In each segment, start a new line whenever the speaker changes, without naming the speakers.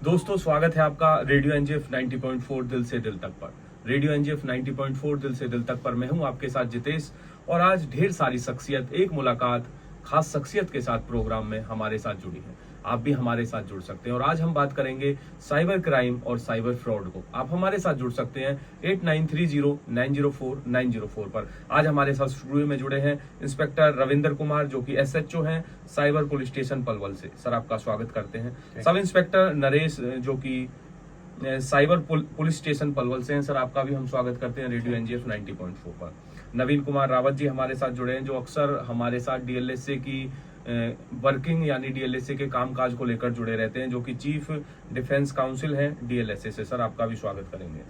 दोस्तों स्वागत है आपका रेडियो एनजीएफ 90.4 दिल से दिल तक पर। रेडियो एनजीएफ 90.4 दिल से दिल तक पर मैं हूं आपके साथ जितेश, और आज ढेर सारी शख्सियत, एक मुलाकात खास शख्सियत के साथ प्रोग्राम में हमारे साथ जुड़ी है। आप भी हमारे साथ जुड़ सकते हैं और आज हम बात करेंगे साइबर क्राइम और साइबर फ्रॉड को। आप हमारे साथ जुड़ सकते हैं 8930904904 पर। आज हमारे साथ स्टूडियो में जुड़े हैं इंस्पेक्टर रविंद्र कुमार, जो कि एसएचओ हैं साइबर पुलिस स्टेशन पलवल से। सर, आपका स्वागत करते हैं। सब इंस्पेक्टर नरेश, जो कि साइबर पुलिस स्टेशन पलवल से हैं। सर, आपका भी हम स्वागत करते हैं रेडियो एनजीएफ 90.4 पर। नवीन कुमार रावत जी हमारे साथ जुड़े हैं, जो अक्सर हमारे साथ डीएलएसए की वर्किंग यानी डीएलएसए के कामकाज को लेकर जुड़े रहते हैं, जो कि चीफ डिफेंस काउंसिल हैं डीएलएसए से। सर, आपका भी स्वागत करेंगे।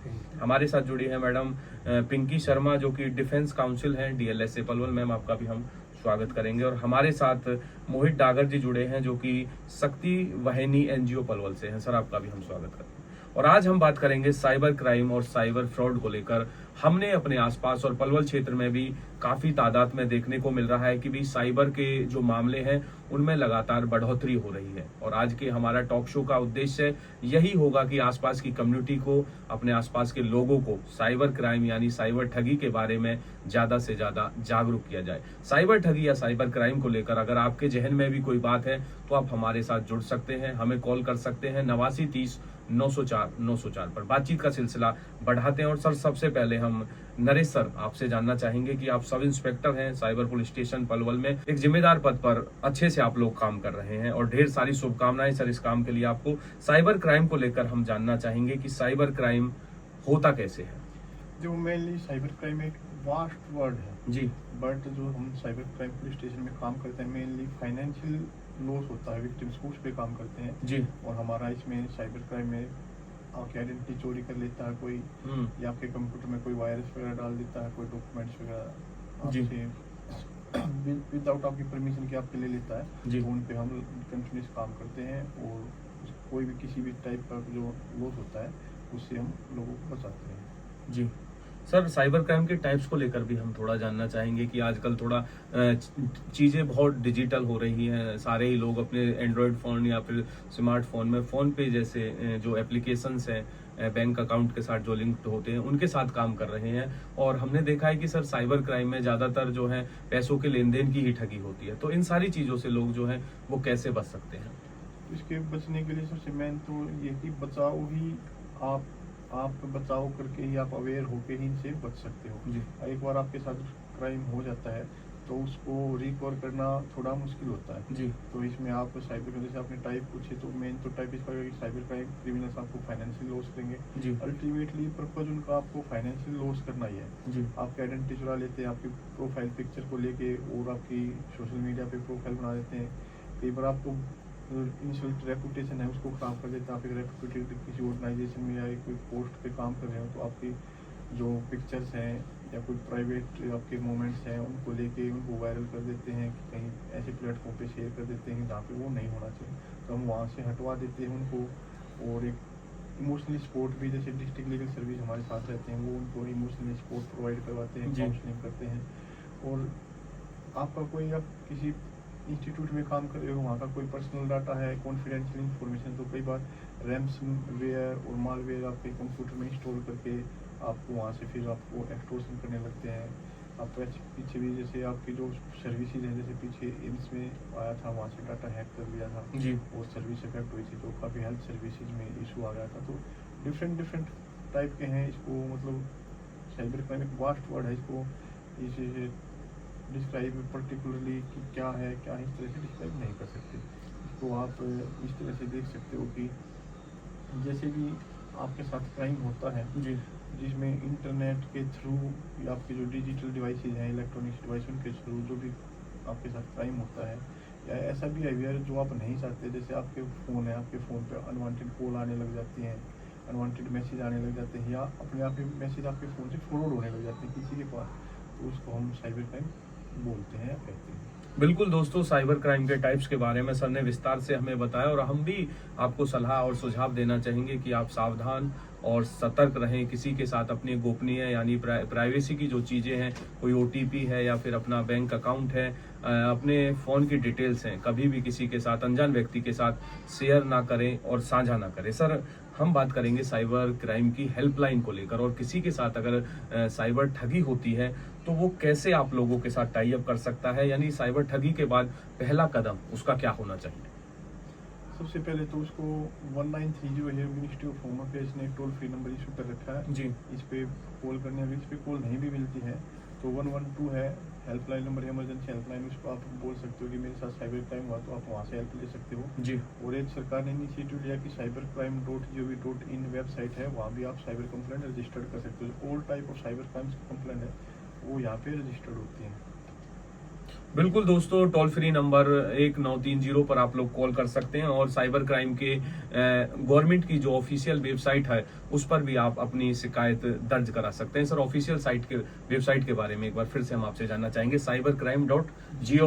हमारे साथ जुड़ी है मैडम पिंकी शर्मा, जो कि डिफेंस काउंसिल हैं डीएलएसए पलवल। मैम, आपका भी हम स्वागत करेंगे। और हमारे साथ मोहित डागर जी जुड़े हैं, जो कि शक्ति वाहिनी एनजीओ पलवल से हैं। सर, आपका भी हम स्वागत करते हैं। और आज हम बात करेंगे साइबर क्राइम और साइबर फ्रॉड को लेकर। हमने अपने आसपास और पलवल क्षेत्र में भी काफी तादाद में देखने को मिल रहा है कि भी साइबर के जो मामले हैं उनमें लगातार बढ़ोतरी हो रही है। और आज के हमारा टॉक शो का उद्देश्य यही होगा कि आसपास की कम्युनिटी को, अपने आसपास के लोगों को साइबर क्राइम यानी साइबर ठगी के बारे में ज्यादा से ज्यादा जागरूक किया जाए। साइबर ठगी या साइबर क्राइम को लेकर अगर आपके जहन में भी कोई बात है तो आप हमारे साथ जुड़ सकते हैं, हमें कॉल कर सकते हैं 8930 904 पर। बातचीत का सिलसिला बढ़ाते हैं। और सर, सबसे पहले हम नरेश सर आपसे जानना चाहेंगे कि आप सब इंस्पेक्टर हैं साइबर पुलिस स्टेशन पलवल में, एक जिम्मेदार पद पर अच्छे से आप लोग काम कर रहे हैं और ढेर सारी शुभकामनाएं सर इस काम के लिए आपको। साइबर क्राइम को लेकर हम जानना चाहेंगे कि साइबर क्राइम होता कैसे है।
जो मेनली साइबर क्राइम एक वास्ट वर्ड है
जी,
बट जो हम साइबर क्राइम पुलिस स्टेशन में काम करते हैं मेनली फाइनेंशियल लॉस होता है, विक्टिम्स को उस पे काम करते हैं
जी।
और हमारा इसमें साइबर क्राइम में आपकी आइडेंटिटी चोरी कर लेता है कोई, या आपके कंप्यूटर में कोई वायरस वगैरह डाल देता है, कोई डॉक्यूमेंट्स वगैरह
जी।
आपसे विदाउट आपकी परमिशन के आपके ले लेता है।
जी।
तो उन पे हम कंटिन्यूस काम करते हैं और कोई भी किसी भी टाइप का जो लॉस होता है उससे हम लोगों को बचाते हैं।
जी सर, साइबर क्राइम के टाइप्स को लेकर भी हम थोड़ा जानना चाहेंगे कि आजकल थोड़ा चीज़ें बहुत डिजिटल हो रही हैं। सारे ही लोग अपने एंड्रॉयड फ़ोन या फिर स्मार्टफोन में फ़ोन पे जैसे जो एप्लीकेशंस हैं बैंक अकाउंट के साथ जो लिंक्ड होते हैं उनके साथ काम कर रहे हैं। और हमने देखा है कि सर साइबर क्राइम में ज़्यादातर जो है पैसों के लेन देन की ही ठगी होती है। तो इन सारी चीज़ों से लोग जो हैं वो कैसे बच सकते हैं?
इसके बचने के लिए सबसे मेन तो ये कि बचाव ही आप बचाव करके ही, आप अवेयर होके ही इनसे बच सकते हो।
जी।
एक बार आपके साथ क्राइम हो जाता है तो उसको रिकवर करना थोड़ा मुश्किल होता है।
जी।
तो इसमें आप साइबर में जैसे आपने टाइप पूछे तो मेन तो टाइप इसका है कि साइबर क्राइम क्रिमिनल्स आपको फाइनेंशियल लॉस करेंगे।
जी।
अल्टीमेटली पर्पज उनका आपको फाइनेंशियल लॉस करना ही है।
जी।
आपकी आइडेंटिटी चुरा लेते हैं, आपकी प्रोफाइल पिक्चर को लेके और आपकी सोशल मीडिया पे प्रोफाइल बना देते हैं। कई बार आपको इंसल्ट रेपुटेशन है उसको खराब कर देता है। आप एक रेपुटेड किसी ऑर्गेनाइजेशन में या कोई पोस्ट पे काम कर रहे हो तो आपकी जो पिक्चर्स हैं या कोई प्राइवेट आपके मोमेंट्स हैं उनको लेके उनको वायरल कर देते हैं कि कहीं ऐसे प्लेटफॉर्म पे शेयर कर देते हैं जहाँ पे वो नहीं होना चाहिए, तो हम वहाँ से हटवा देते हैं उनको। और एक इमोशनली सपोर्ट भी, जैसे डिस्ट्रिक्ट लीगल सर्विस हमारे साथ रहते हैं, वो उनको इमोशनली सपोर्ट प्रोवाइड करवाते हैं, काउंसलिंग करते हैं। और आपका कोई, आप किसी इंस्टीट्यूट में काम कर रहे हो, वहाँ का कोई पर्सनल डाटा है, कॉन्फिडेंशियल इंफॉर्मेशन, तो कई बार रैंसमवेयर और मालवेयर आपके कंप्यूटर में इंस्टॉल करके आपको वहाँ से फिर आपको एक्सटॉर्शन करने लगते हैं। आप पीछे भी जैसे आपकी जो सर्विसेज हैं, जैसे पीछे एम्स में आया था, वहाँ से डाटा हैक कर लिया था
जी।
और सर्विस इफेक्ट हुई थी, तो काफ़ी हेल्थ सर्विसेज में इशू आ गया था। तो डिफरेंट टाइप के हैं। इसको मतलब साइबर क्राइम एक वास्ट वर्ड है, इसको इसे डिस्क्राइब पर्टिकुलरली कि क्या है इस तरह से डिस्क्राइब नहीं कर सकते। तो आप इस तरह से देख सकते हो कि जैसे भी आपके साथ क्राइम होता है
जी।
जिसमें इंटरनेट के थ्रू या आपके जो डिजिटल डिवाइसेज हैं, इलेक्ट्रॉनिक्स डिवाइस, उनके थ्रू जो भी आपके साथ क्राइम होता है या ऐसा बिहेवियर जो आप नहीं चाहते, जैसे आपके फ़ोन है, आपके फ़ोन पे अनवांटेड कॉल आने लग जाती हैं, अनवांटेड मैसेज आने लग जाते हैं, या अपने आप ही मैसेज आपके फ़ोन से फॉरवर्ड होने लग जाते हैं किसी के पास, तो उसको हम साइबर क्राइम बोलते हैं या कहते हैं।
बिल्कुल दोस्तों, साइबर क्राइम के टाइप्स के बारे में सर ने विस्तार से हमें बताया और हम भी आपको सलाह और सुझाव देना चाहेंगे कि आप सावधान और सतर्क रहें। किसी के साथ अपनी गोपनीय यानी प्राइवेसी की जो चीज़ें हैं, कोई ओटीपी है या फिर अपना बैंक अकाउंट है, अपने फ़ोन की डिटेल्स हैं कभी भी किसी के साथ, अनजान व्यक्ति के साथ शेयर ना करें और साझा ना करें। सर, हम बात करेंगे साइबर क्राइम की हेल्पलाइन को लेकर, और किसी के साथ अगर साइबर ठगी होती है तो वो कैसे आप लोगों के साथ टाई अप कर सकता है, यानी साइबर ठगी के बाद पहला कदम उसका क्या होना चाहिए?
सबसे पहले तो उसको 1930 है, मिनिस्ट्री ऑफ होम अफेयर्स ने टोल फ्री नंबर इशू कर रखा है
जी।
इस पे कॉल करने, अगर इस पे कॉल नहीं भी मिलती है तो 112 है हेल्पलाइन नंबर, इमरजेंसी हेल्पलाइन, उस पर आप बोल सकते हो कि मेरे साथ साइबर क्राइम हुआ, तो आप वहाँ से हेल्प ले सकते हो।
जी।
और एक सरकार ने इनिशिएटिव लिया कि cybercrime.gov.in वेबसाइट है, वहाँ भी आप साइबर कंप्लेंट रजिस्टर्ड कर सकते हो। All type of cyber crimes complaint है वो यहाँ पे रजिस्टर्ड होती है।
बिल्कुल दोस्तों, टोल फ्री नंबर 1930 पर आप लोग कॉल कर सकते हैं, और साइबर क्राइम के गवर्नमेंट की जो ऑफिशियल वेबसाइट है उस पर भी आप अपनी शिकायत दर्ज करा सकते हैं। सर, ऑफिशियल साइट के वेबसाइट के बारे में एक बार फिर से हम आपसे जानना चाहेंगे, cybercrime.gov.in।
जी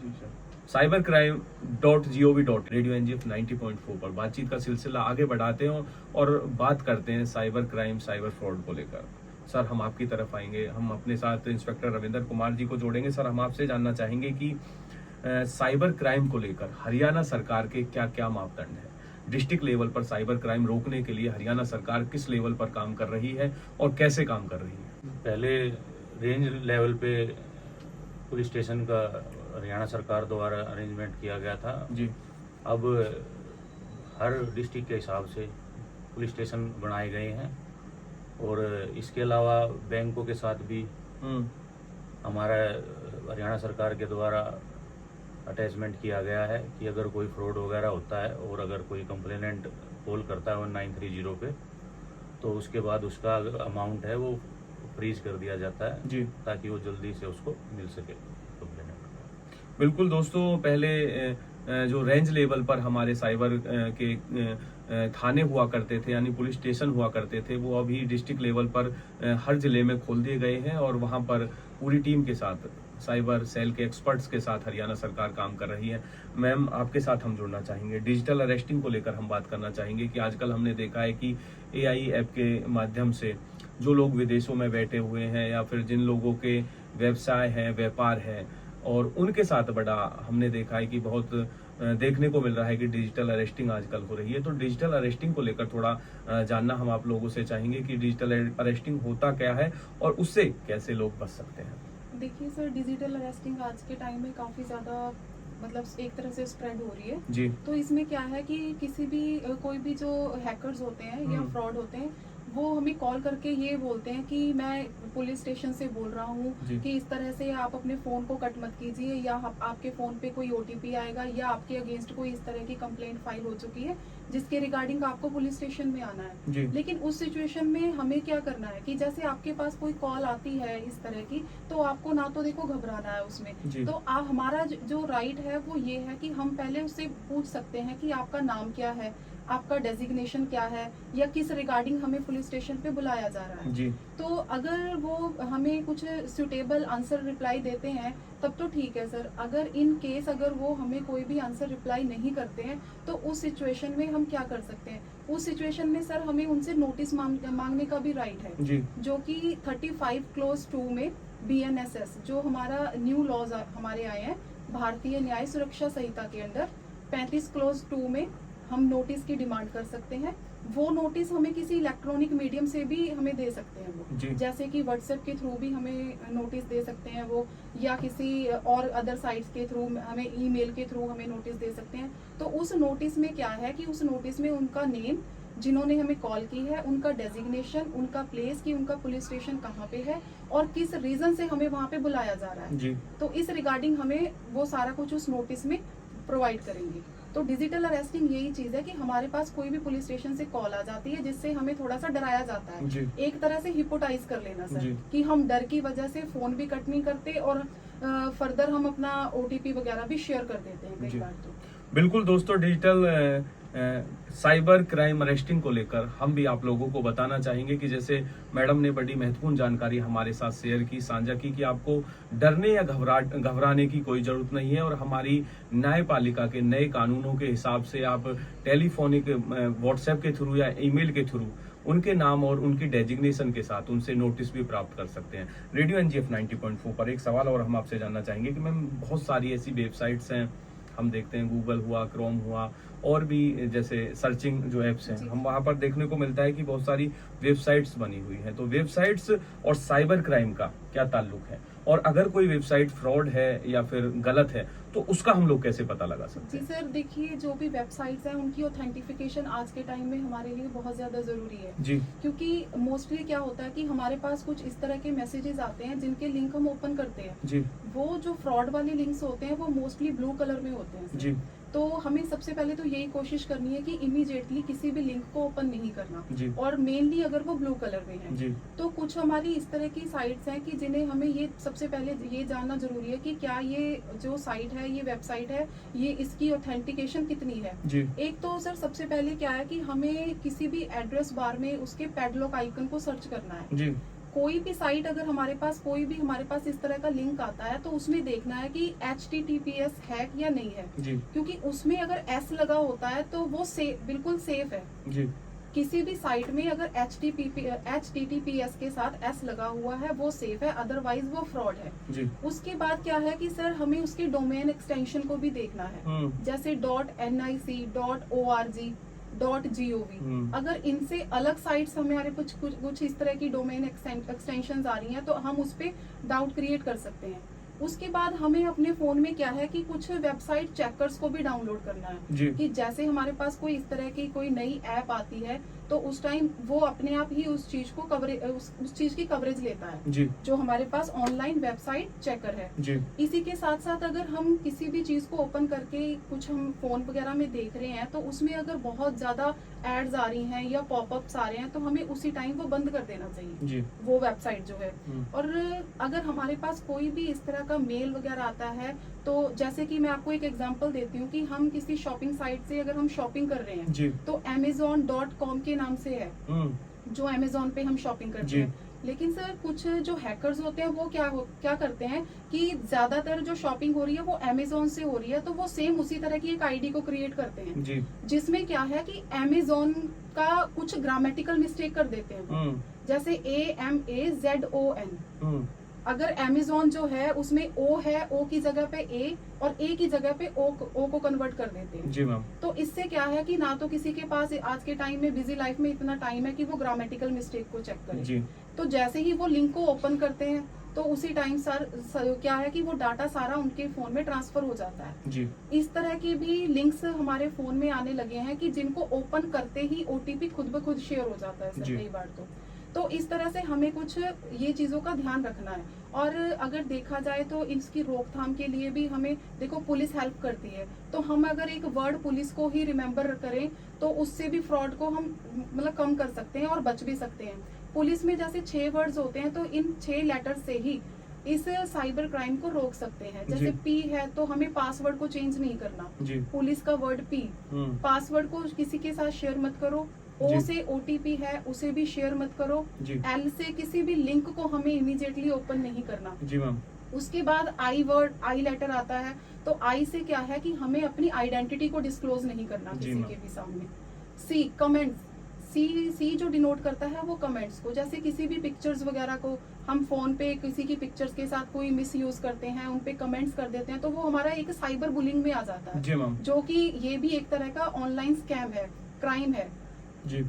जी सर।
cybercrime.gov.in। रेडियो एनजीएफ 90.4 पर बातचीत का सिलसिला आगे बढ़ाते हैं और बात करते हैं साइबर क्राइम, साइबर फ्रॉड को लेकर। सर, हम आपकी तरफ आएंगे, हम अपने साथ इंस्पेक्टर रविंदर कुमार जी को जोड़ेंगे। सर, हम आपसे जानना चाहेंगे कि साइबर क्राइम को लेकर हरियाणा सरकार के क्या क्या मापदंड है? डिस्ट्रिक्ट लेवल पर साइबर क्राइम रोकने के लिए हरियाणा सरकार किस लेवल पर काम कर रही है और कैसे काम कर रही है?
पहले रेंज लेवल पे पुलिस स्टेशन का हरियाणा सरकार द्वारा अरेंजमेंट किया गया था।
जी।
अब हर डिस्ट्रिक्ट के हिसाब से पुलिस स्टेशन बनाए गए हैं, और इसके अलावा बैंकों के साथ भी हमारा हरियाणा सरकार के द्वारा अटैचमेंट किया गया है कि अगर कोई फ्रॉड वगैरह होता है और अगर कोई कंप्लेनेंट कॉल करता है 1930 पे, तो उसके बाद उसका अमाउंट है वो फ्रीज कर दिया जाता है
जी।
ताकि वो जल्दी से उसको मिल सके कंप्लेनेंट।
बिल्कुल दोस्तों, पहले जो रेंज लेवल पर हमारे साइबर के थाने हुआ करते थे, यानी पुलिस स्टेशन हुआ करते थे, वो अभी डिस्ट्रिक्ट लेवल पर हर जिले में खोल दिए गए हैं, और वहां पर पूरी टीम के साथ, साइबर सेल के एक्सपर्ट्स के साथ हरियाणा सरकार काम कर रही है। मैम, आपके साथ हम जुड़ना चाहेंगे, डिजिटल अरेस्टिंग को लेकर हम बात करना चाहेंगे कि आजकल हमने देखा है कि AI ऐप के माध्यम से जो लोग विदेशों में बैठे हुए हैं या फिर जिन लोगों के व्यवसाय है, व्यापार है, और उनके साथ बड़ा हमने देखा है कि बहुत देखने को मिल रहा है कि डिजिटल अरेस्टिंग आजकल हो रही है। तो डिजिटल अरेस्टिंग को लेकर थोड़ा जानना हम आप लोगों से चाहेंगे कि डिजिटल अरेस्टिंग होता क्या है और उससे कैसे लोग बच सकते हैं।
देखिए सर, डिजिटल अरेस्टिंग आज के टाइम में काफ़ी ज़्यादा मतलब एक तरह से स्प्रेड हो रही है।
जी।
तो इसमें क्या है कि किसी भी कोई भी जो हैकर्स होते हैं या फ्रॉड होते हैं, वो हमें कॉल करके ये बोलते हैं कि मैं पुलिस स्टेशन से बोल रहा हूँ कि इस तरह से आप अपने फ़ोन को कट मत कीजिए, या आपके फ़ोन पे कोई OTP आएगा, या आपके अगेंस्ट कोई इस तरह की कंप्लेंट फाइल हो चुकी है जिसके रिगार्डिंग आपको पुलिस स्टेशन में आना है।
जी।
लेकिन उस सिचुएशन में हमें क्या करना है कि जैसे आपके पास कोई कॉल आती है इस तरह की, तो आपको ना तो देखो घबराना है उसमें। तो हमारा जो राइट है वो ये है कि हम पहले उससे पूछ सकते हैं कि आपका नाम क्या है, आपका डेजिग्नेशन क्या है, या किस रिगार्डिंग हमें पुलिस स्टेशन पे बुलाया जा रहा है।
जी।
तो अगर वो हमें कुछ सुटेबल आंसर रिप्लाई देते हैं तब तो ठीक है सर। अगर इन केस अगर वो हमें कोई भी आंसर रिप्लाई नहीं करते हैं, तो उस सिचुएशन में हम क्या कर सकते हैं? उस सिचुएशन में सर हमें उनसे नोटिस मांगने का भी राइट है
जी।
जो कि 35 क्लोज 2 में BNSS जो हमारा न्यू लॉज हमारे आए हैं भारतीय न्याय सुरक्षा संहिता के अंदर 35 क्लोज 2 में हम नोटिस की डिमांड कर सकते हैं। वो नोटिस हमें किसी इलेक्ट्रॉनिक मीडियम से भी हमें दे सकते हैं वो, जैसे कि व्हाट्सएप के थ्रू भी हमें नोटिस दे सकते हैं वो, या किसी और अदर साइट्स के थ्रू, हमें ईमेल के थ्रू हमें नोटिस दे सकते हैं। तो उस नोटिस में क्या है कि उस नोटिस में उनका नेम, जिन्होंने हमें कॉल की है, उनका डेजिग्नेशन, उनका प्लेस कि उनका पुलिस स्टेशन कहाँ पे है और किस रीजन से हमें वहाँ पे बुलाया जा रहा है। तो इस रिगार्डिंग हमें वो सारा कुछ उस नोटिस में प्रोवाइड करेंगे। तो डिजिटल अरेस्टिंग यही चीज है कि हमारे पास कोई भी पुलिस स्टेशन से कॉल आ जाती है जिससे हमें थोड़ा सा डराया जाता है, एक तरह से हिप्नोटाइज कर लेना सर, कि हम डर की वजह से फोन भी कट नहीं करते और फर्दर हम अपना OTP वगैरह भी शेयर कर देते हैं कई बार। तो
बिल्कुल दोस्तों, डिजिटल साइबर क्राइम अरेस्टिंग को लेकर हम भी आप लोगों को बताना चाहेंगे कि जैसे मैडम ने बड़ी महत्वपूर्ण जानकारी हमारे साथ शेयर की, साझा की कि आपको डरने या घबराने की कोई जरूरत नहीं है, और हमारी न्यायपालिका के नए कानूनों के हिसाब से आप टेलीफोनिक, व्हाट्सएप के थ्रू या ईमेल के थ्रू उनके नाम और उनकी डेजिग्नेशन के साथ उनसे नोटिस भी प्राप्त कर सकते हैं। रेडियो NGF 90.4 पर एक सवाल और हम आपसे जानना चाहेंगे कि मैम बहुत सारी ऐसी वेबसाइट्स हैं, हम देखते हैं गूगल हुआ, क्रोम हुआ और भी जैसे सर्चिंग जो एप्स हैं, हम वहां पर देखने को मिलता है कि बहुत सारी वेबसाइट्स बनी हुई हैं। तो वेबसाइट्स और साइबर क्राइम का क्या ताल्लुक है, और अगर कोई वेबसाइट फ्रॉड है या फिर गलत है तो उसका हम लोग कैसे पता लगा सकते
जी
हैं?
सर, देखिए जो भी वेबसाइट्स हैं उनकी ऑथेंटिफिकेशन आज के टाइम में हमारे लिए बहुत ज़्यादा ज़रूरी है।
जी
क्योंकि मोस्टली क्या होता है कि हमारे पास कुछ इस तरह के मैसेजेस आते हैं जिनके लिंक हम ओपन करते हैं,
जी
वो जो फ्रॉड वाले लिंक्स होते हैं वो मोस्टली ब्लू कलर में होते हैं सर।
जी
तो हमें सबसे पहले तो यही कोशिश करनी है कि इमीडिएटली किसी भी लिंक को ओपन नहीं करना,
जी
और मेनली अगर वो ब्लू कलर में है।
जी
तो कुछ हमारी इस तरह की साइट्स हैं कि जिन्हें हमें ये सबसे पहले ये जानना जरूरी है कि क्या ये जो साइट है, ये वेबसाइट है, ये इसकी ऑथेंटिकेशन कितनी है।
जी
एक तो सर सबसे पहले क्या है कि हमें किसी भी एड्रेस बार में उसके पैडलॉक आइकन को सर्च करना है।
जी
कोई भी साइट अगर हमारे पास इस तरह का लिंक आता है तो उसमें देखना है कि HTTPS है या नहीं है,
जी
क्योंकि उसमें अगर S लगा होता है तो वो बिल्कुल सेफ है।
जी
किसी भी साइट में अगर HTTPS के साथ S लगा हुआ है वो सेफ है, अदरवाइज वो फ्रॉड है।
जी
उसके बाद क्या है कि सर हमें उसके डोमेन एक्सटेंशन को भी देखना है, जैसे .nic, .org, .gov। अगर इनसे अलग साइट्स हमारे कुछ इस तरह की डोमेन एक्सटेंशंस आ रही हैं तो हम उस पे डाउट क्रिएट कर सकते हैं। उसके बाद हमें अपने फोन में क्या है कि कुछ वेबसाइट चेकर्स को भी डाउनलोड करना है
जी
कि जैसे हमारे पास कोई इस तरह की कोई नई ऐप आती है तो उस टाइम वो अपने आप ही उस चीज को उस चीज की कवरेज लेता है,
जी
जो हमारे पास ऑनलाइन वेबसाइट चेकर है।
जी
इसी के साथ साथ अगर हम किसी भी चीज को ओपन करके कुछ हम फोन वगैरह में देख रहे हैं तो उसमें अगर बहुत ज्यादा एड्स आ रही हैं या पॉपअप्स आ रहे हैं तो हमें उसी टाइम वो बंद कर देना चाहिए,
जी
वो वेबसाइट जो है। और अगर हमारे पास कोई भी इस तरह का मेल वगैरह आता है तो जैसे कि मैं आपको एक एग्जांपल देती हूँ कि हम किसी शॉपिंग साइट से अगर हम शॉपिंग कर रहे हैं
जी
तो Amazon.com के नाम से है जो Amazon पे हम शॉपिंग करते
जी।
हैं। लेकिन सर कुछ जो हैकर्स होते हैं वो क्या करते हैं कि ज्यादातर जो शॉपिंग हो रही है वो Amazon से हो रही है तो वो सेम उसी तरह की एक आईडी को क्रिएट करते हैं
जी
जिसमें क्या है कि Amazon का कुछ ग्रामेटिकल मिस्टेक कर देते हैं वो। जैसे AMAZON, अगर Amazon जो है उसमें O है, O की जगह पे A और A की जगह पे O को कन्वर्ट कर देते हैं।
जी मैम।
तो इससे क्या है कि ना तो किसी के पास आज के टाइम में बिजी लाइफ में इतना टाइम है कि वो ग्रामेटिकल मिस्टेक को चेक करे।
जी
तो जैसे ही वो लिंक को ओपन करते हैं तो उसी टाइम क्या है कि वो डाटा सारा उनके फोन में ट्रांसफर हो जाता है।
जी
इस तरह के भी लिंक्स हमारे फोन में आने लगे हैं कि जिनको ओपन करते ही OTP खुद ब खुद शेयर हो जाता है सर
जी।
कई बार तो इस तरह से हमें कुछ ये चीजों का ध्यान रखना है। और अगर देखा जाए तो इसकी रोकथाम के लिए भी हमें देखो पुलिस हेल्प करती है, तो हम अगर एक वर्ड पुलिस को ही रिमेम्बर करें तो उससे भी फ्रॉड को हम मतलब कम कर सकते हैं और बच भी सकते हैं। पुलिस में जैसे 6 वर्ड्स होते हैं तो इन 6 लेटर से ही इस साइबर क्राइम को रोक सकते हैं। जैसे
जी।
P है तो हमें पासवर्ड को चेंज नहीं करना,
जी
पुलिस का वर्ड P, पासवर्ड को किसी के साथ शेयर मत करो। O
जी।
से OTP है उसे भी शेयर मत करो।
जी
L से किसी भी लिंक को हमें इमीडिएटली ओपन नहीं करना।
जी मैम।
उसके बाद I लेटर आता है तो I से क्या है कि हमें अपनी आइडेंटिटी को डिस्क्लोज नहीं करना
जी
किसी
मैम।
के भी सामने। C कमेंट्स, C जो डिनोट करता है वो कमेंट्स को, जैसे किसी भी पिक्चर्स वगैरह को हम फोन पे किसी की पिक्चर्स के साथ कोई मिस यूज करते हैं, उन पे कमेंट्स कर देते हैं तो वो हमारा एक साइबर बुलिंग में आ जाता है,
जी मैम।
जो कि ये भी एक तरह का ऑनलाइन स्कैम है, क्राइम है।
जी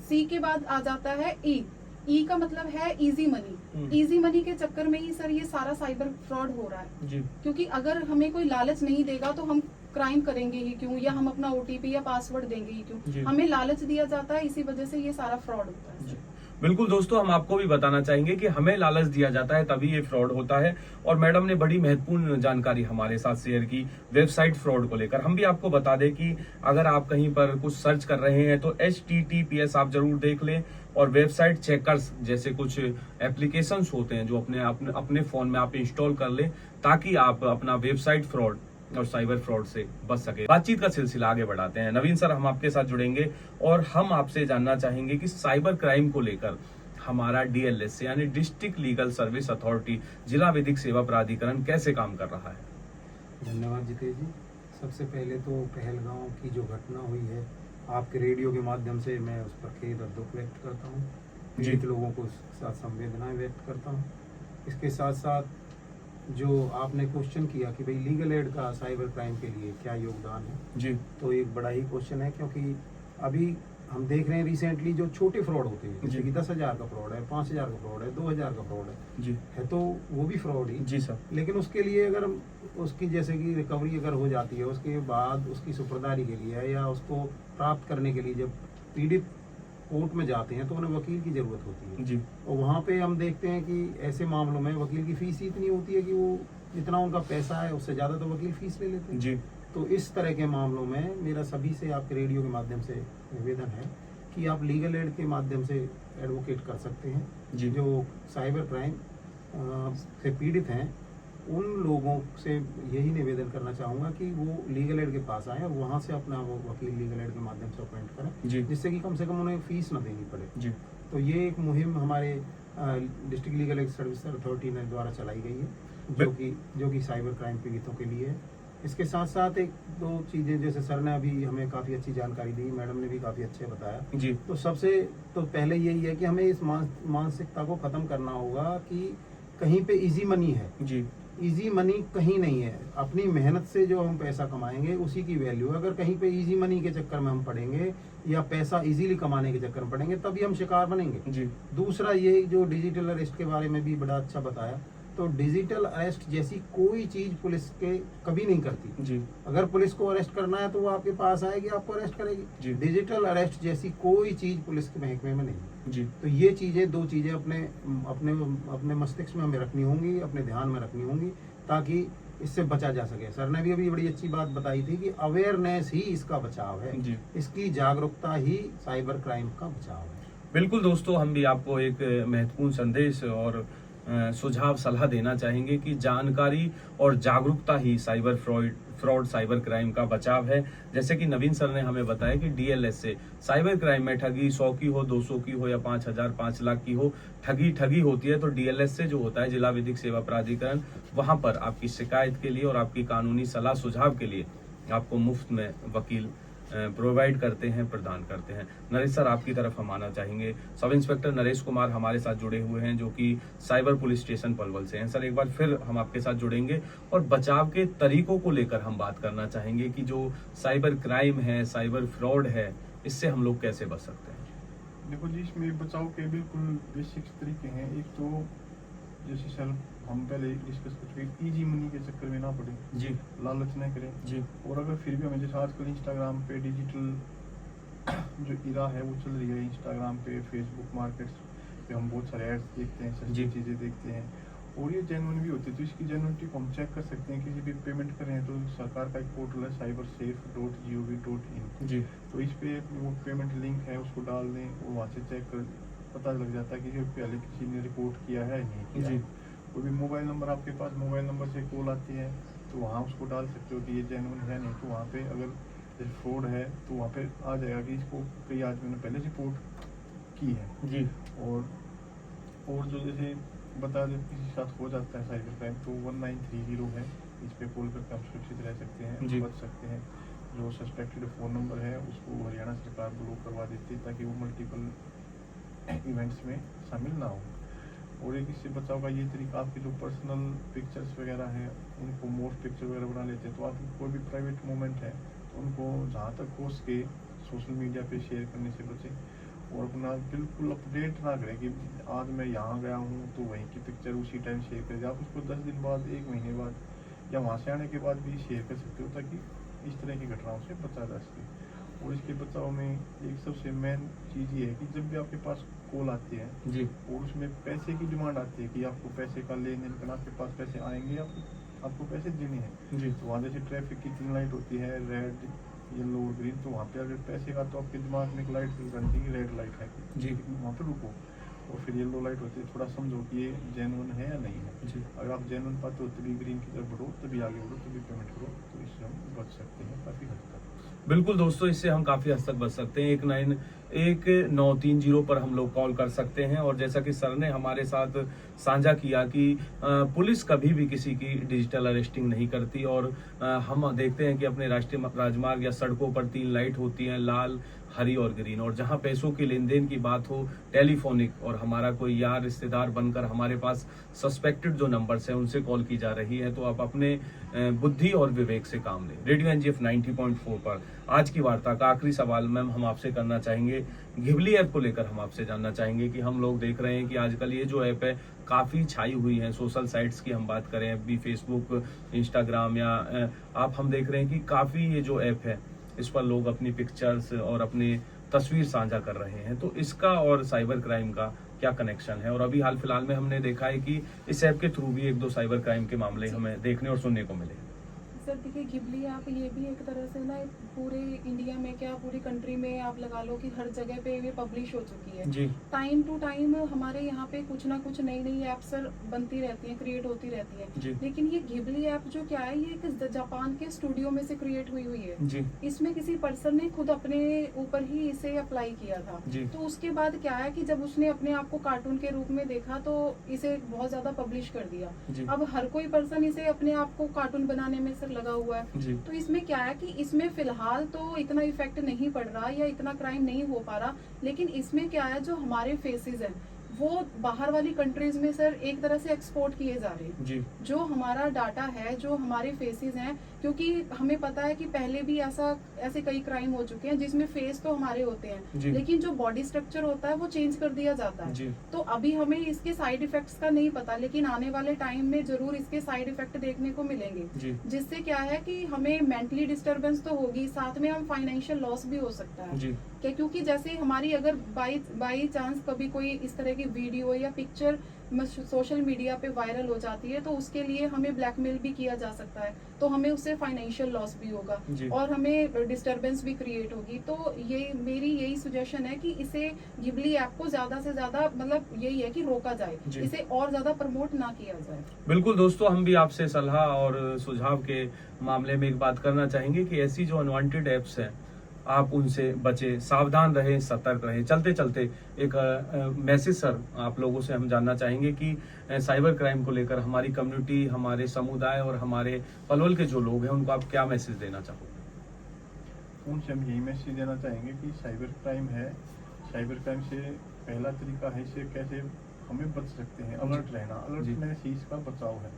C के बाद आ जाता है E का मतलब है इजी मनी। इजी मनी के चक्कर में ही सर ये सारा साइबर फ्रॉड हो रहा है,
जी
क्योंकि अगर हमें कोई लालच नहीं देगा तो हम क्राइम करेंगे ही क्यों, या हम अपना OTP या पासवर्ड देंगे ही
जी।
क्यों। हमें लालच दिया जाता है, इसी वजह से ये सारा फ्रॉड होता है
जी।
सर।
बिल्कुल दोस्तों, हम आपको भी बताना चाहेंगे कि हमें लालच दिया जाता है तभी ये फ्रॉड होता है। और मैडम ने बड़ी महत्वपूर्ण जानकारी हमारे साथ शेयर की वेबसाइट फ्रॉड को लेकर। हम भी आपको बता दें कि अगर आप कहीं पर कुछ सर्च कर रहे हैं तो HTTPS आप जरूर देख लें, और वेबसाइट चेकर्स जैसे कुछ एप्लीकेशंस होते हैं जो अपने फोन में आप इंस्टॉल कर लें ताकि आप अपना वेबसाइट फ्रॉड और साइबर फ्रॉड से बच सके। बातचीत का सिलसिला आगे बढ़ाते हैं। नवीन सर, हम आपके साथ जुड़ेंगे और हम आपसे जानना चाहेंगे कि साइबर क्राइम को लेकर हमारा DLS यानी डिस्ट्रिक्ट लीगल सर्विस अथॉरिटी, जिला विधिक सेवा प्राधिकरण कैसे काम कर रहा है।
धन्यवाद जितेश जी। सबसे पहले तो पहलगांव की जो घटना हुई है आपके रेडियो के माध्यम से मैं उस पर खेद और दुख व्यक्त करता हूँ,
जी।
पीड़ित लोगों को साथ संवेदनाएं व्यक्त करता हूँ। इसके साथ साथ जो आपने क्वेश्चन किया कि भाई लीगल एड का साइबर क्राइम के लिए क्या योगदान है,
जी
तो एक बड़ा ही क्वेश्चन है, क्योंकि अभी हम देख रहे हैं रिसेंटली जो छोटे फ्रॉड होते हैं, जैसे
जी।
कि 10,000 का फ्रॉड है, 5,000 का फ्रॉड है, 2,000 का फ्रॉड
जी
है तो वो भी फ्रॉड ही।
जी सर।
लेकिन उसके लिए अगर हम उसकी जैसे कि रिकवरी अगर हो जाती है, उसके बाद उसकी सुपुर्दारी के लिए या उसको प्राप्त करने के लिए जब पीड़ित कोर्ट में जाते हैं तो उन्हें वकील की जरूरत होती है।
जी
और वहाँ पे हम देखते हैं कि ऐसे मामलों में वकील की फीस ही इतनी होती है कि वो जितना उनका पैसा है उससे ज़्यादा तो वकील फीस ले लेते हैं।
जी
तो इस तरह के मामलों में मेरा सभी से आपके रेडियो के माध्यम से निवेदन है कि आप लीगल एड के माध्यम से एडवोकेट कर सकते हैं।
जी।
जो साइबर क्राइम से पीड़ित हैं उन लोगों से यही निवेदन करना चाहूँगा कि वो लीगल एड के पास आएँ और वहाँ से अपना वो वकील लीगल एड के माध्यम से अपॉइंट करें,
जी
जिससे कि कम से कम उन्हें फीस ना देनी पड़े।
जी
तो ये एक मुहिम हमारे district legal aid service authority ने द्वारा चलाई गई है, जो कि साइबर क्राइम पीड़ितों के लिए है। इसके साथ साथ एक दो चीज़ें जैसे सर ने अभी हमें काफ़ी अच्छी जानकारी दी, मैडम ने भी काफ़ी अच्छे बताया।
जी
तो सबसे तो पहले यही है कि हमें इस मानसिकता को ख़त्म करना होगा कि कहीं पे इजी मनी है।
जी
इजी मनी कहीं नहीं है। अपनी मेहनत से जो हम पैसा कमाएंगे उसी की वैल्यू है। अगर कहीं पे इजी मनी के चक्कर में हम पड़ेंगे या पैसा इजीली कमाने के चक्कर में पड़ेंगे तभी हम शिकार बनेंगे।
जी
दूसरा ये जो डिजिटल अरेस्ट के बारे में भी बड़ा अच्छा बताया, तो डिजिटल अरेस्ट जैसी कोई चीज पुलिस के कभी नहीं करती।
जी
अगर पुलिस को अरेस्ट करना है तो वो आपके पास आएगी, आपको अरेस्ट
जी।
करेगी। डिजिटल अरेस्ट जैसी कोई चीज पुलिस के महकमे में नहीं।
जी
तो ये चीजें दो चीजें अपने अपने अपने मस्तिष्क में हमें रखनी होंगी, अपने ध्यान में रखनी होंगी, ताकि इससे बचा जा सके। सर ने भी अभी बड़ी अच्छी बात बताई थी कि अवेयरनेस ही इसका बचाव है,
जी।
इसकी जागरूकता ही साइबर क्राइम का बचाव है।
बिल्कुल दोस्तों, हम भी आपको एक महत्वपूर्ण संदेश और सुझाव सलाह देना चाहेंगे कि जानकारी और जागरूकता ही साइबर फ्रॉड साइबर क्राइम का बचाव है। जैसे कि नवीन सर ने हमें बताया कि डीएलएस से साइबर क्राइम में ठगी 100 की हो, 200 की हो या 5,000 5 लाख की हो, ठगी होती है तो डीएलएस से जो होता है जिला विधिक सेवा प्राधिकरण, वहां पर आपकी शिकायत के लिए और आपकी कानूनी सलाह सुझाव के लिए आपको मुफ्त में वकील प्रोवाइड करते हैं, प्रदान करते हैं। नरेश सर, आपकी तरफ हम आना चाहेंगे। सब इंस्पेक्टर नरेश कुमार हमारे साथ जुड़े हुए हैं, जो कि साइबर पुलिस स्टेशन पलवल से हैं। सर, एक बार फिर हम आपके साथ जुड़ेंगे और बचाव के तरीकों को लेकर हम बात करना चाहेंगे कि जो साइबर क्राइम है, साइबर फ्रॉड है, इससे हम लोग कैसे बच सकते हैं।
देखो जी, इसमें बचाव के बिल्कुल बेसिक तरीके हैं। एक तो जैसे सर हम पहले डिस्कस कर चुके, इजी मनी के चक्कर में ना पड़े,
जी
लालच न करें
जी
और अगर फिर भी हमें जैसे आजकल इंस्टाग्राम पे डिजिटल जो इरा है वो चल रही है, इंस्टाग्राम पे फेसबुक मार्केट्स पे हम बहुत सारे एड्स देखते हैं, सस्ती
जी।
चीज़ें देखते हैं और ये जेन्युइन भी होती है। तो इसकी जेन्युइनिटी को हम चेक कर सकते हैं। किसी भी पेमेंट करें तो सरकार का एक पोर्टल है cybersafe.gov.in,
जी
तो इस पे वो पेमेंट लिंक है उसको डाल दें और वहाँ से चेक कर पता लग जाता है कि पहले किसी ने रिपोर्ट किया है नहीं किया।
जी।
कोई भी मोबाइल नंबर आपके पास, मोबाइल नंबर से कॉल आती है तो वहाँ उसको डाल सकते हो कि ये जेन्युइन है नहीं, तो वहाँ पे अगर जैसे फ्रॉड है तो वहाँ पे आ जाएगा कि इसको कई आदमियों ने पहले रिपोर्ट की है।
जी
और जो जैसे बता दें किसी के साथ हो जाता है साइबर क्राइम तो 1930 है, इस पे कॉल करके आप सुरक्षित रह सकते हैं,
जी।
बच सकते हैं। जो सस्पेक्टेड फ़ोन नंबर है उसको हरियाणा सरकार ब्लॉक करवा देती है ताकि वो मल्टीपल इवेंट्स में शामिल ना हो। और एक इससे बचाव का ये तरीका, आपके जो पर्सनल पिक्चर्स वगैरह हैं उनको मोस्ट पिक्चर वगैरह बना लेते हैं, तो आप कोई भी प्राइवेट मोमेंट है तो उनको जहाँ तक हो सके सोशल मीडिया पे शेयर करने से बचें और अपना बिल्कुल अपडेट ना करें कि आज मैं यहाँ गया हूँ तो वहीं की पिक्चर उसी टाइम शेयर करें। आप उसको 10 दिन बाद, 1 महीने बाद या वहाँ से आने के बाद भी शेयर कर सकते हो ताकि इस तरह की घटनाओं से बचा जा सके। और इसके बचाव में एक सबसे मेन चीज़ ये है कि जब भी आपके पास कॉल आती है
जी
और उसमें पैसे की डिमांड आती है कि आपको पैसे का लेन देन करना, आपके पास पैसे आएंगे, आपको पैसे देने हैं,
जी
तो वहाँ जैसे ट्रैफिक की 3 लाइट होती है, रेड, येलो और ग्रीन, तो वहाँ पे अगर पैसे का तो आपके दिमाग में एक लाइट फिल करनी चाहिए, रेड लाइट है
जी।
वहाँ पे रुको, और फिर येलो लाइट होती है, थोड़ा समझो कि ये जेन्युइन है या नहीं है।
जी
अगर आप जेन्युइन पाते हो तभी ग्रीन की तरफ बढ़ो, तभी आगे बढ़ो, तभी पेमेंट करो, तो इससे हम बच सकते हैं काफ़ी हद तक।
बिल्कुल दोस्तों, इससे हम काफी हद तक बच सकते हैं। 1930 पर हम लोग कॉल कर सकते हैं। और जैसा कि सर ने हमारे साथ साझा किया कि पुलिस कभी भी किसी की डिजिटल अरेस्टिंग नहीं करती और हम देखते हैं कि अपने राष्ट्रीय राजमार्ग या सड़कों पर 3 लाइट होती हैं, लाल, हरी और ग्रीन, और जहां पैसों के लेन देन की बात हो टेलीफोनिक, और हमारा कोई यार रिश्तेदार बनकर हमारे पास सस्पेक्टेड जो नंबर्स हैं उनसे कॉल की जा रही है, तो आप अपने बुद्धि और विवेक से काम लें। रेडियो एनजीएफ 90.4 पर आज की वार्ता का आखिरी सवाल मैम हम आपसे करना चाहेंगे, घिबली ऐप को लेकर हम आपसे जानना चाहेंगे कि हम लोग देख रहे हैं कि आजकल ये जो ऐप है काफी छाई हुई है। सोशल साइट्स की हम बात करें, भी फेसबुक, इंस्टाग्राम, या आप हम देख रहे हैं कि काफी ये जो ऐप है इस पर लोग अपनी पिक्चर्स और अपनी तस्वीर साझा कर रहे हैं, तो इसका और साइबर क्राइम का क्या कनेक्शन है? और अभी हाल फिलहाल में हमने देखा है कि इस ऐप के थ्रू भी एक दो साइबर क्राइम के मामले हमें देखने और सुनने को मिले।
सर देखिए, घिबली ऐप ये भी एक तरह से ना पूरे इंडिया में क्या पूरी कंट्री में आप लगा लो कि हर जगह पे ये पब्लिश हो चुकी है।
जी।
टाइम टू टाइम हमारे यहाँ पे कुछ ना कुछ नई नई ऐप सर बनती रहती हैं, क्रिएट होती रहती
जी।
हैं। लेकिन ये घिबली ऐप जो क्या है, ये एक जापान के स्टूडियो में से क्रिएट हुई है।
जी।
इसमें किसी पर्सन ने खुद अपने ऊपर ही इसे अप्लाई किया था।
जी।
तो उसके बाद क्या है कि जब उसने अपने आप को कार्टून के रूप में देखा तो इसे बहुत ज्यादा पब्लिश कर दिया।
जी।
अब हर कोई पर्सन इसे अपने आप को कार्टून बनाने में सर लगा हुआ है।
जी।
तो इसमें क्या है कि इसमें फिलहाल तो इतना इफेक्ट नहीं पड़ रहा या इतना क्राइम नहीं हो पा रहा, लेकिन इसमें क्या है, जो हमारे फेसेस हैं वो बाहर वाली कंट्रीज में सर एक तरह से एक्सपोर्ट किए जा रहे हैं।
जी।
जो हमारा डाटा है, जो हमारे फेसेस हैं, क्योंकि हमें पता है कि पहले भी ऐसे कई क्राइम हो चुके हैं जिसमें फेस तो हमारे होते
जी।
हैं, लेकिन जो बॉडी स्ट्रक्चर होता है वो चेंज कर दिया जाता है।
जी।
तो अभी हमें इसके साइड इफेक्ट्स का नहीं पता, लेकिन आने वाले टाइम में जरूर इसके साइड इफेक्ट देखने को मिलेंगे।
जी।
जिससे क्या है कि हमें मेंटली डिस्टरबेंस तो होगी, साथ में हम फाइनेंशियल लॉस भी हो सकता है।
जी।
क्योंकि जैसे हमारी अगर बाई चांस कभी कोई इस तरह की वीडियो या पिक्चर सोशल मीडिया पे वायरल हो जाती है, तो उसके लिए हमें ब्लैकमेल भी किया जा सकता है, तो हमें उससे फाइनेंशियल लॉस भी होगा
जी।
और हमें डिस्टरबेंस भी क्रिएट होगी। तो ये मेरी यही सुजेशन है कि इसे घिबली ऐप को ज्यादा से ज्यादा मतलब यही है कि रोका जाए,
जी।
इसे और ज्यादा प्रमोट ना किया जाए।
बिल्कुल दोस्तों, हम भी आपसे सलाह और सुझाव के मामले में एक बात करना चाहेंगे कि ऐसी जो अनवांटेड एप्स हैं आप उनसे बचें, सावधान रहें, सतर्क रहें। चलते चलते एक मैसेज सर आप लोगों से हम जानना चाहेंगे कि साइबर क्राइम को लेकर हमारी कम्युनिटी, हमारे समुदाय और हमारे पलवल के जो लोग हैं उनको आप क्या मैसेज देना चाहोगे?
उनसे हम यही मैसेज देना चाहेंगे कि साइबर क्राइम है, साइबर क्राइम से पहला तरीका है इससे कैसे हमें बच सकते हैं, अलर्ट रहना, अलर्टनेस ही इसका बचाव है।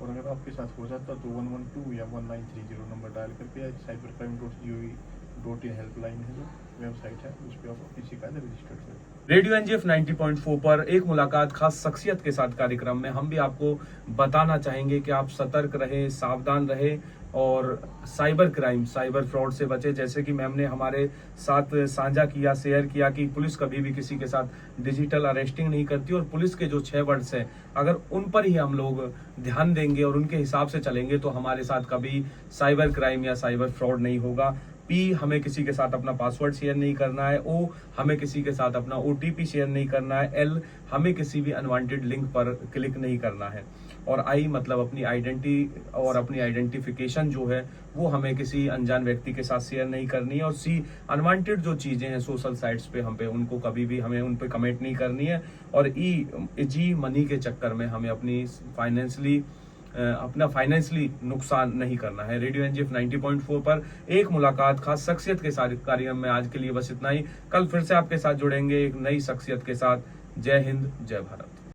और अगर आपके साथ हो जाता तो 112 या 1930 नंबर डायल करके या cybercrime.gov.in हेल्पलाइन है जो वेबसाइट है, उस पर आप अपनी शिकायत रजिस्टर करें।
रेडियो एनजीएफ 90.4 पर एक मुलाकात खास शख्सियत के साथ कार्यक्रम में हम भी आपको बताना चाहेंगे कि आप सतर्क रहें, सावधान रहें और साइबर क्राइम, साइबर फ्रॉड से बचे। जैसे कि मैम ने हमारे साथ साझा किया, शेयर किया कि पुलिस कभी भी किसी के साथ डिजिटल अरेस्टिंग नहीं करती, और पुलिस के जो 6 वर्ड्स हैं अगर उन पर ही हम लोग ध्यान देंगे और उनके हिसाब से चलेंगे तो हमारे साथ कभी साइबर क्राइम या साइबर फ्रॉड नहीं होगा। P, हमें किसी के साथ अपना पासवर्ड शेयर नहीं करना है। O, हमें किसी के साथ अपना OTP शेयर नहीं करना है। L, हमें किसी भी अनवांटेड लिंक पर क्लिक नहीं करना है। और I मतलब अपनी आइडेंटिटी और अपनी आइडेंटिफिकेशन जो है वो हमें किसी अनजान व्यक्ति के साथ शेयर नहीं करनी है। और C, अनवांटेड जो चीजें हैं सोशल साइट्स पे हम पे उनको कभी भी हमें उन पे कमेंट नहीं करनी है। और G, मनी के चक्कर में हमें अपना फाइनेंशियली नुकसान नहीं करना है। रेडियो एनजीएफ 90.4 पर एक मुलाकात खास शख्सियत के साथ कार्यक्रम में आज के लिए बस इतना ही। कल फिर से आपके साथ जुड़ेंगे एक नई शख्सियत के साथ। जय हिंद, जय भारत।